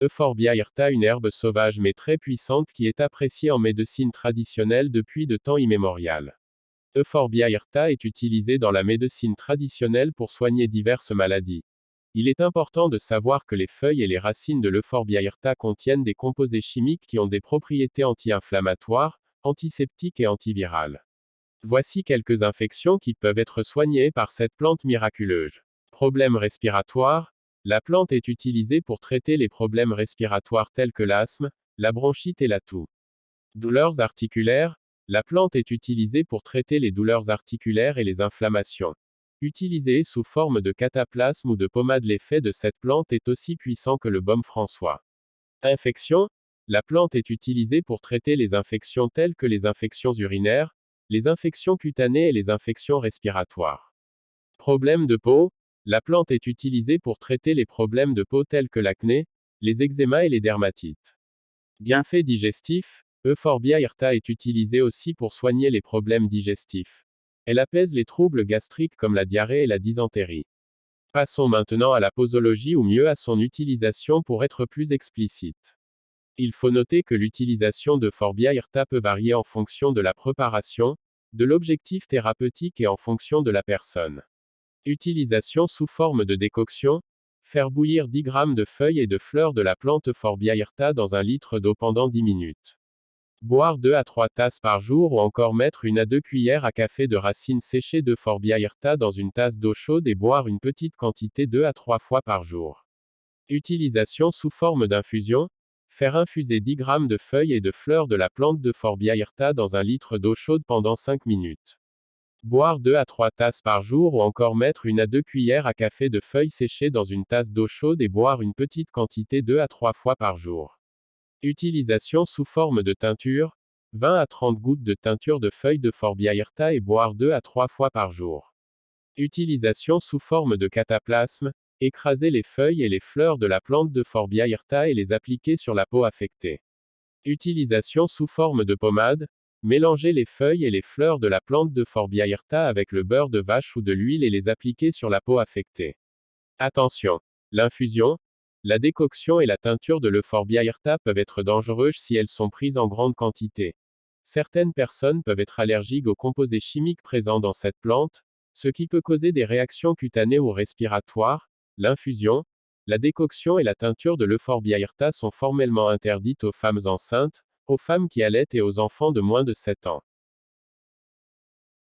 Euphorbia hirta, une herbe sauvage mais très puissante qui est appréciée en médecine traditionnelle depuis de temps immémorial. Euphorbia hirta est utilisée dans la médecine traditionnelle pour soigner diverses maladies. Il est important de savoir que les feuilles et les racines de l'Euphorbia hirta contiennent des composés chimiques qui ont des propriétés anti-inflammatoires, antiseptiques et antivirales. Voici quelques infections qui peuvent être soignées par cette plante miraculeuse. Problèmes respiratoires. La plante est utilisée pour traiter les problèmes respiratoires tels que l'asthme, la bronchite et la toux. Douleurs articulaires. La plante est utilisée pour traiter les douleurs articulaires et les inflammations. Utilisée sous forme de cataplasme ou de pommade, l'effet de cette plante est aussi puissant que le baume François. Infection. La plante est utilisée pour traiter les infections telles que les infections urinaires, les infections cutanées et les infections respiratoires. Problèmes de peau. La plante est utilisée pour traiter les problèmes de peau tels que l'acné, les eczémas et les dermatites. Bienfaits digestifs. Euphorbia hirta est utilisée aussi pour soigner les problèmes digestifs. Elle apaise les troubles gastriques comme la diarrhée et la dysenterie. Passons maintenant à la posologie ou mieux à son utilisation pour être plus explicite. Il faut noter que l'utilisation d'Euphorbia hirta peut varier en fonction de la préparation, de l'objectif thérapeutique et en fonction de la personne. Utilisation sous forme de décoction. Faire bouillir 10 g de feuilles et de fleurs de la plante Euphorbia hirta dans 1 litre d'eau pendant 10 minutes. Boire 2 à 3 tasses par jour ou encore mettre 1 à 2 cuillères à café de racines séchées d'Euphorbia hirta dans une tasse d'eau chaude et boire une petite quantité 2 à 3 fois par jour. Utilisation sous forme d'infusion. Faire infuser 10 g de feuilles et de fleurs de la plante d'Euphorbia hirta dans 1 litre d'eau chaude pendant 5 minutes. Boire 2 à 3 tasses par jour ou encore mettre 1 à 2 cuillères à café de feuilles séchées dans une tasse d'eau chaude et boire une petite quantité 2 à 3 fois par jour. Utilisation sous forme de teinture. 20 à 30 gouttes de teinture de feuilles d'Euphorbia hirta et boire 2 à 3 fois par jour. Utilisation sous forme de cataplasme. Écraser les feuilles et les fleurs de la plante d'Euphorbia hirta et les appliquer sur la peau affectée. Utilisation sous forme de pommade. Mélanger les feuilles et les fleurs de la plante d'Euphorbia hirta avec le beurre de vache ou de l'huile et les appliquer sur la peau affectée. Attention! L'infusion, la décoction et la teinture de l'Euphorbia hirta peuvent être dangereuses si elles sont prises en grande quantité. Certaines personnes peuvent être allergiques aux composés chimiques présents dans cette plante, ce qui peut causer des réactions cutanées ou respiratoires. L'infusion, la décoction et la teinture de l'Euphorbia hirta sont formellement interdites aux femmes enceintes, aux femmes qui allaitent et aux enfants de moins de 7 ans.